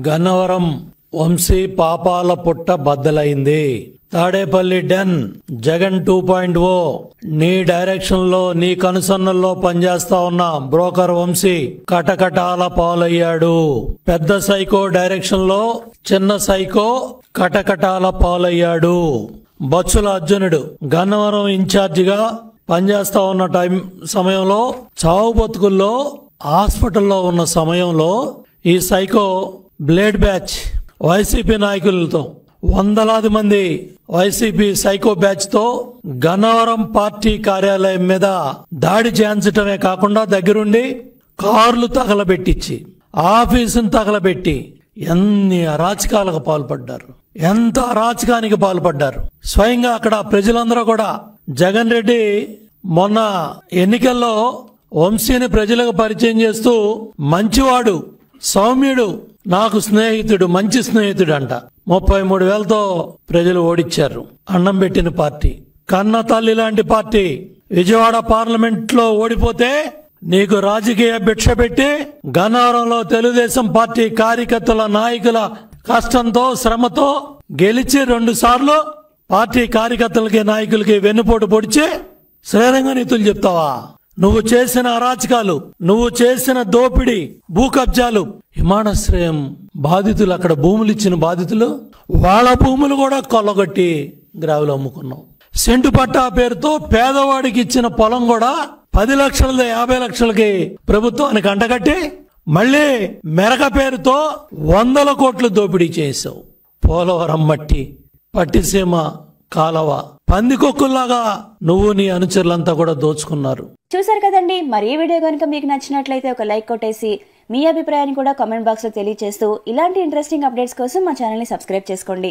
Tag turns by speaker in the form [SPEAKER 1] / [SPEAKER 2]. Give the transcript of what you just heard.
[SPEAKER 1] గన్నవరం వంశీ పాపాల పుట్ట బద్దలైంది. తాడేపల్లి డెన్ జగన్ 2.0 నీ డైరెక్షన్ లో నీ కనుసన్నల్లో పనిచేస్తా ఉన్న బ్రోకర్ వంశీ కటకటాల పాలయ్యాడు. పెద్ద సైకో డైరెక్షన్ లో చిన్న సైకో కటకటాల పాలయ్యాడు. బచ్చుల అర్జునుడు గన్నవరం ఇన్ఛార్జిగా పనిచేస్తా ఉన్న సమయంలో చావు బతుకుల్లో హాస్పిటల్లో ఉన్న సమయంలో ఈ సైకో బ్లేడ్ బ్యాచ్ వైసీపీ నాయకులతో వందలాది మంది వైసీపీ సైకో బ్యాచ్ తో గన్నవరం పార్టీ కార్యాలయం మీద దాడి చేయించటమే కాకుండా దగ్గరుండి కార్లు తగలబెట్టించి ఆఫీసును తగలబెట్టి ఎన్ని అరాచకాలకు పాల్పడ్డారు, ఎంత అరాచకానికి పాల్పడ్డారు. స్వయంగా అక్కడ ప్రజలందరూ కూడా జగన్ రెడ్డి మొన్న ఎన్నికల్లో వంశీని ప్రజలకు పరిచయం చేస్తూ మంచివాడు, సౌమ్యుడు, నాకు స్నేహితుడు, మంచి స్నేహితుడు అంట. 33,000తో ప్రజలు ఓడిచ్చారు. అన్నం పెట్టిన పార్టీ, కన్న తల్లి లాంటి పార్టీ విజయవాడ పార్లమెంట్ లో ఓడిపోతే నీకు రాజకీయ భిక్ష పెట్టి గన్నవరంలో తెలుగుదేశం పార్టీ కార్యకర్తల నాయకుల కష్టంతో శ్రమతో గెలిచి 2 సార్లు పార్టీ కార్యకర్తలకి నాయకులకి వెన్నుపోటు పొడిచి శ్రీరంగ నీతులు చెప్తావా? నువ్వు చేసిన అరాచకాలు, నువ్వు చేసిన దోపిడీ, భూ కబ్జాలు, విమానాశ్రయం బాధితులు, అక్కడ భూములు ఇచ్చిన బాధితులు వాళ్ళ భూములు కూడా కొల్లగొట్టి గ్రావులు అమ్ముకున్నావు. సెంటు పట్టా పేరుతో పేదవాడికి ఇచ్చిన పొలం కూడా 10 లక్షలది 50 లక్షలకి ప్రభుత్వానికి అంటగట్టి మళ్ళీ మెరక పేరుతో 100 కోట్లు దోపిడీ చేసావు. పోలవరం మట్టి, పట్టిసీమ కాలవ, పందికొక్కుల్లాగా నువ్వు నీ అనుచరులంతా కూడా దోచుకున్నారు.
[SPEAKER 2] చూసారు కదండి. మరి ఈ వీడియో కనుక మీకు నచ్చినట్లయితే ఒక లైక్ కొట్టేసి మీ అభిప్రాయాన్ని కూడా కామెంట్ బాక్స్ లో తెలియజేస్తూ ఇలాంటి ఇంట్రెస్టింగ్ అప్డేట్స్ కోసం మా ఛానల్ ని సబ్స్క్రైబ్ చేసుకోండి.